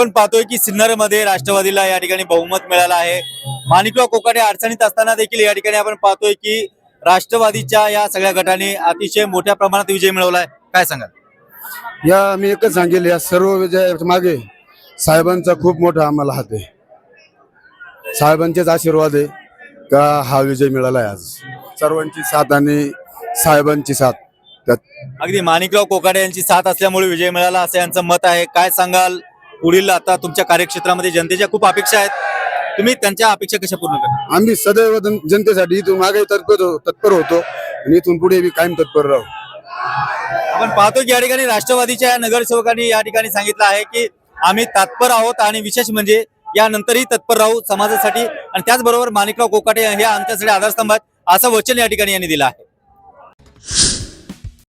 आपण पाहतोय की सिन्नरमध्ये राष्ट्रवादीला या ठिकाणी बहुमत मिळालं आहे। माणिकराव कोकाटे अडचणीत असताना देखील या ठिकाणी आपण पाहतोय की राष्ट्रवादीच्या या सगळ्या गटाने अतिशय मोठ्या प्रमाणात विजय मिळवलाय। काय सांगाल? या मी एकच सांगेल, या सर्व विजयाच्या मागे साहेबांचा खूप मोठा आम्हाला हात आहे। साहेबांचेच आशीर्वाद आहे का हा विजय मिळाला आहे। आज सर्वांची साथ आणि साहेबांची साथ त्यात अगदी माणिकराव कोकाटे यांची साथ असल्यामुळे विजय मिळाला असं यांचं मत आहे। काय सांगाल? पुढील आता तुमच्या कार्यक्षेत्रामध्ये जनतेच्या खूप अपेक्षा आहेत, तुम्ही त्यांच्या अपेक्षा कशा पूर्ण करता? आम्ही सदैव जनतेसाठी इथून मागे तत्पर होतो आणि इथून पुढे बी कायम तत्पर राहू। आपण पाहतो की या ठिकाणी राष्ट्रवादीच्या या नगरसेवकांनी या ठिकाणी सांगितलं आहे की आम्ही तत्पर आहोत आणि विशेष म्हणजे यानंतरही तत्पर राहू समाजासाठी, आणि त्याचबरोबर माणिकराव कोकाटे हे आमच्यासाठी आधारस्तंभ आहेत असं वचन या ठिकाणी यांनी दिलं आहे।